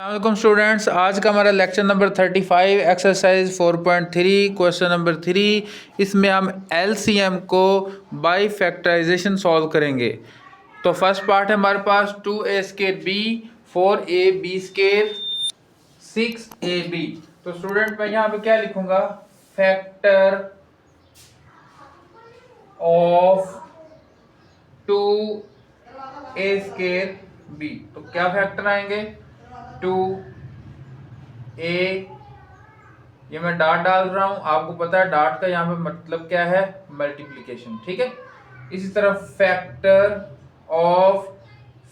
अस्सलाम स्टूडेंट्स, आज का हमारा lecture number 35 exercise 4.3 question number 3। इसमें हम एलसीएम को बाई फैक्टराइजेशन सॉल्व करेंगे। तो फर्स्ट पार्ट है हमारे पास 2a square b 4ab square 6ab। तो स्टूडेंट मैं यहाँ पे क्या लिखूंगा, factor of 2a square b। तो क्या फैक्टर आएंगे, 2a, ये मैं डॉट डाल रहा हूं, आपको पता है डॉट का यहाँ पे मतलब क्या है, मल्टीप्लिकेशन। ठीक है, इसी तरह फैक्टर ऑफ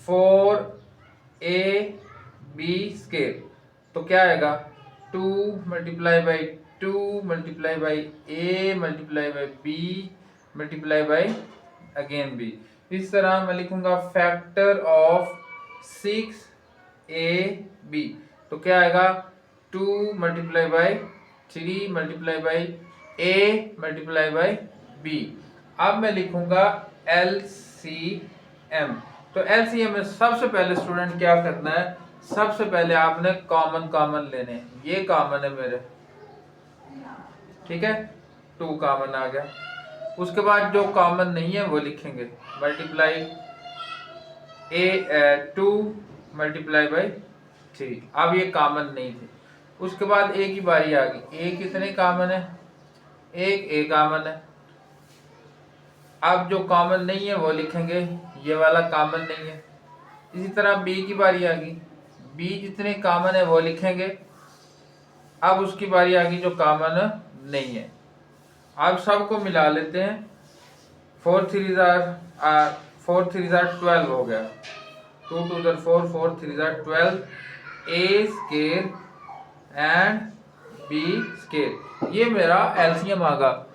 4ab स्केयर, तो क्या आएगा, 2 multiply by 2 multiply by a multiply by b multiply by again b। इस तरह मैं लिखूंगा फैक्टर ऑफ 6ab, तो क्या आएगा, 2 multiply by 3 multiply by a multiply by b। अब मैं लिखूंगा LCM। तो LCM में सबसे पहले स्टूडेंट क्या करना है, सबसे पहले आपने कॉमन लेने, ये कॉमन है मेरे, ठीक है, 2 कॉमन आ गया। उसके बाद जो कॉमन नहीं है वो लिखेंगे, मल्टीप्लाई 2 मल्टीप्लाई बाई 3। अब ये कॉमन नहीं थे। उसके बाद ए की बारी आ गई, ए कितने कॉमन है, एक ए कॉमन है। अब जो कॉमन नहीं है वो लिखेंगे, ये वाला कॉमन नहीं है। इसी तरह बी की बारी आ गई, बी जितने कॉमन है वो लिखेंगे। अब उसकी बारी आ गई जो कॉमन नहीं है। अब सबको मिला लेते हैं, 4 3 12 हो गया, 2 2 4 4 3 12, A square and B square, ये मेरा एलसीएम आगा।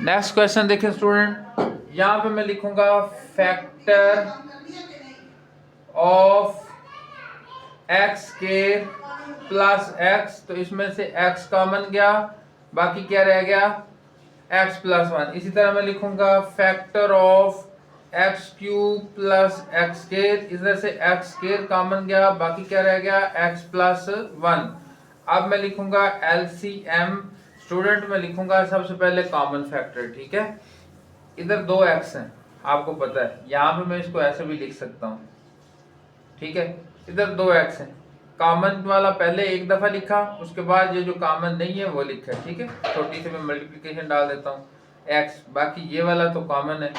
नेक्स्ट क्वेश्चन देखिए स्टूडेंट, यहाँ पे मैं लिखूंगा factor of x square plus x. तो इसमें से एक्स कॉमन गया, बाकी क्या रह गया, एक्स प्लस 1। इसी तरह मैं लिखूंगा factor of x cube plus x square, इधर से एक्स स्केयर कॉमन गया, बाकी क्या रह गया, एक्स प्लस 1। अब मैं लिखूंगा एलसीएम। स्टूडेंट मैं लिखूंगा सबसे पहले कॉमन फैक्टर, ठीक है, इधर 2 एक्स हैं आपको पता है, यहाँ पे मैं इसको ऐसे भी लिख सकता हूँ, ठीक है, इधर 2 एक्स हैं। कॉमन वाला पहले एक दफा लिखा, उसके बाद ये जो कॉमन नहीं है वो लिखा, ठीक है, छोटी सी मैं मल्टीप्लिकेशन डाल देता हूँ एक्स, बाकी ये वाला तो कॉमन है।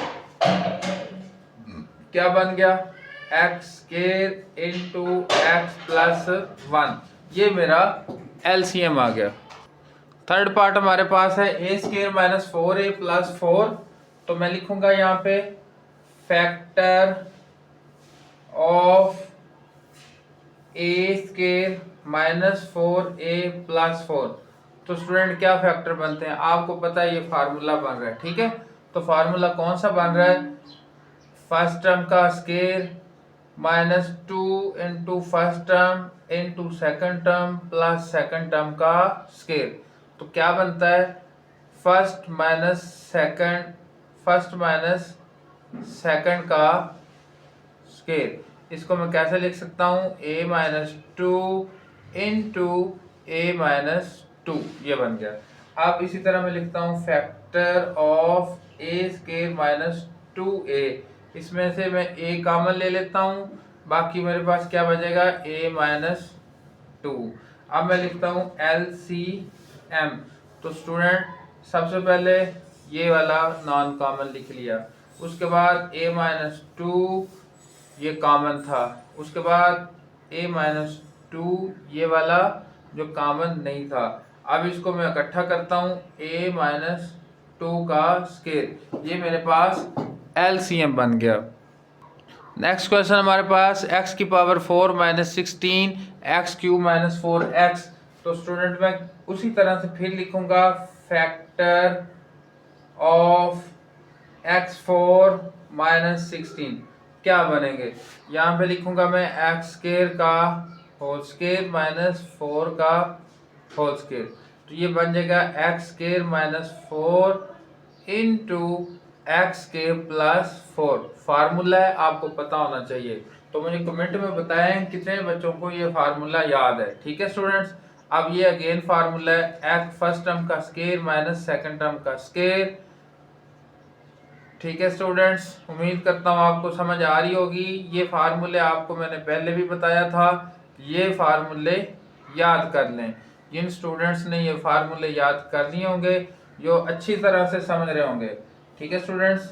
क्या बन गया, x square into x plus 1, ये मेरा एलसीएम आ गया। थर्ड पार्ट हमारे पास है ए स्केयर माइनस 4a प्लस 4। तो मैं लिखूंगा यहाँ पे factor of A square minus 4a plus 4। तो स्टूडेंट क्या फैक्टर बनते हैं, आपको पता है ये फार्मूला बन रहा है, ठीक है। तो फार्मूला कौन सा बन रहा है, फर्स्ट टर्म का square minus 2 into first term into second term plus second term का स्केयर। तो क्या बनता है, फर्स्ट माइनस सेकेंड का स्केयर। इसको मैं कैसे लिख सकता हूँ, a minus 2 into a minus 2, ये बन गया। अब इसी तरह मैं लिखता हूँ factor of a square minus 2a, इसमें से मैं a कॉमन ले लेता हूँ, बाकी मेरे पास क्या बचेगा, a माइनस 2। अब मैं लिखता हूँ LCM। तो स्टूडेंट सबसे पहले ये वाला नॉन कॉमन लिख लिया, उसके बाद a माइनस 2 ये कॉमन था, उसके बाद a माइनस 2 ये वाला जो कॉमन नहीं था। अब इसको मैं इकट्ठा करता हूँ, a माइनस 2 का स्केयर, ये मेरे पास LCM बन गया। नेक्स्ट क्वेश्चन हमारे पास x की power 4 minus 16 x cube minus 4x। तो स्टूडेंट मैं उसी तरह से फिर लिखूंगा फैक्टर ऑफ x4 माइनस 16, क्या बनेंगे, यहाँ पे लिखूंगा मैं एक्स स्केयर का होल स्केयर माइनस 4 का होल स्केयर। तो ये बन जाएगा x square minus 4 into x square plus 4। Formula है आपको पता होना चाहिए। तो तो मुझे कमेंट में बताएं कितने बच्चों को ये फार्मूला याद है। ठीक है स्टूडेंट्स, अब ये अगेन फार्मूला है एक्स फर्स्ट टर्म का स्केयर माइनस सेकंड टर्म का स्केयर। ठीक है स्टूडेंट्स, उम्मीद करता हूँ आपको समझ आ रही होगी। ये फार्मूले आपको मैंने पहले भी बताया था, ये फार्मूले याद कर लें। जिन स्टूडेंट्स ने ये फार्मूले याद कर लिए होंगे जो अच्छी तरह से समझ रहे होंगे। ठीक है स्टूडेंट्स,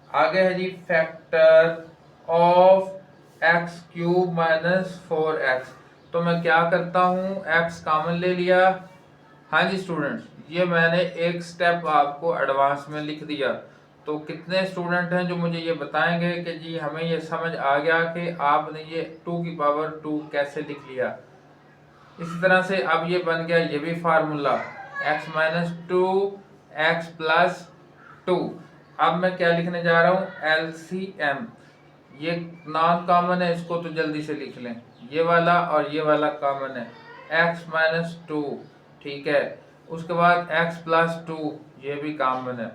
आगे है जी factor of x cube minus 4x। तो मैं क्या करता हूँ, x कॉमन ले लिया। हाँ जी स्टूडेंट्स, ये मैंने एक स्टेप आपको एडवांस में लिख दिया। तो कितने स्टूडेंट हैं जो मुझे ये बताएंगे कि जी हमें ये समझ आ गया कि आपने ये 2 की पावर 2 कैसे लिख लिया। इसी तरह से अब ये बन गया ये भी formula x minus 2 x plus 2। अब मैं क्या लिखने जा रहा हूँ, LCM। ये नॉन कॉमन है, इसको तो जल्दी से लिख लें। ये वाला और ये वाला कॉमन है, x माइनस 2। ठीक है, उसके बाद x प्लस 2 ये भी कॉमन है।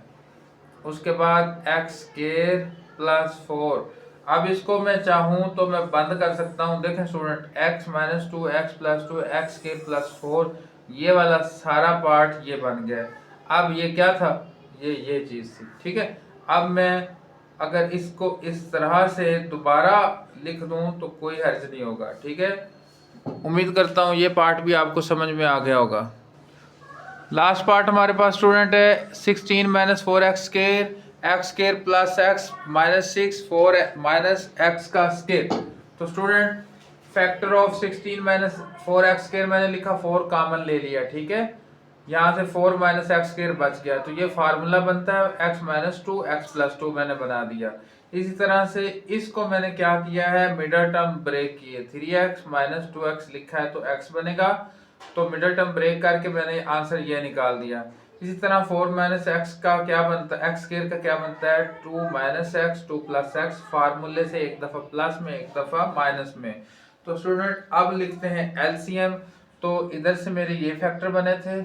उसके बाद x स्क्वायर प्लस 4। अब इसको मैं चाहूँ तो मैं बंद कर सकता हूँ। देखें student, x minus 2 x plus 2 x square plus 4, ये वाला सारा पार्ट ये बन गया। अब ये क्या था, ये चीज़ थी। ठीक है, अब मैं अगर इसको इस तरह से दोबारा लिख दूं तो कोई हर्ज नहीं होगा। ठीक है, उम्मीद करता हूँ ये पार्ट भी आपको समझ में आ गया होगा। लास्ट पार्ट हमारे पास स्टूडेंट है 16 minus 4x square x square plus x minus 6 4 minus x का स्क्वायर। तो student factor of 16 minus 4x square मैंने लिखा, 4 कॉमन ले लिया। ठीक है, यहाँ से 4 माइनस एक्स स्क्वायर बच गया, तो ये फार्मूला बनता है x माइनस 2 एक्स प्लस 2 मैंने बना दिया। इसी तरह से इसको मैंने क्या किया है, मिडल टर्म ब्रेक किए, 3x माइनस 2x लिखा है तो x बनेगा, तो मिडल टर्म ब्रेक करके मैंने आंसर ये निकाल दिया। इसी तरह 4 माइनस एक्स का क्या बनता है, एक्स स्क्वायर का क्या बनता है, 2 माइनस एक्स 2 प्लस एक्स। फार्मूले से एक दफ़ा प्लस में एक दफ़ा माइनस में। तो स्टूडेंट अब लिखते हैं LCM। तो इधर से मेरे ये फैक्टर बने थे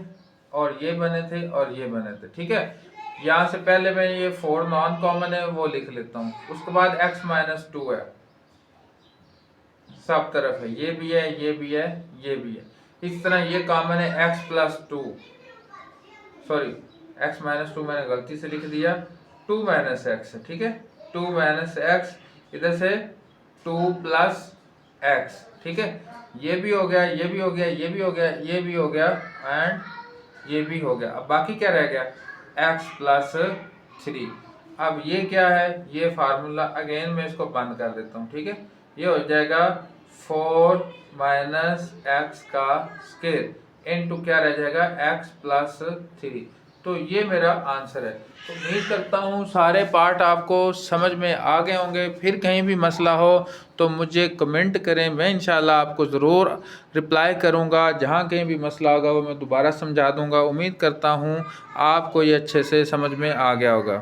और ये बने थे और ये बने थे। ठीक है, यहाँ से पहले मैं ये 4 नॉन कॉमन है वो लिख लेता हूँ। उसके बाद x माइनस 2 है, सब तरफ है, ये भी है ये भी है ये भी है। इस तरह ये कॉमन है x plus 2, sorry x minus 2 मैंने गलती से लिख दिया, 2 माइनस एक्स है। ठीक है, 2 माइनस एक्स, इधर से 2 प्लस एक्स। ठीक है, ये भी हो गया ये भी हो गया ये भी हो गया ये भी हो गया एंड ये भी हो गया। अब बाकी क्या रह गया, x प्लस 3। अब ये क्या है, ये फार्मूला अगेन मैं इसको बंद कर देता हूँ। ठीक है, ये हो जाएगा 4 माइनस एक्स का स्क्वायर इनटू क्या रह जाएगा, x प्लस 3। तो ये मेरा आंसर है। तो उम्मीद करता हूँ सारे पार्ट आपको समझ में आ गए होंगे। फिर कहीं भी मसला हो तो मुझे कमेंट करें, मैं इंशाल्लाह आपको ज़रूर रिप्लाई करूँगा। जहाँ कहीं भी मसला होगा वो मैं दोबारा समझा दूँगा। उम्मीद करता हूँ आपको ये अच्छे से समझ में आ गया होगा।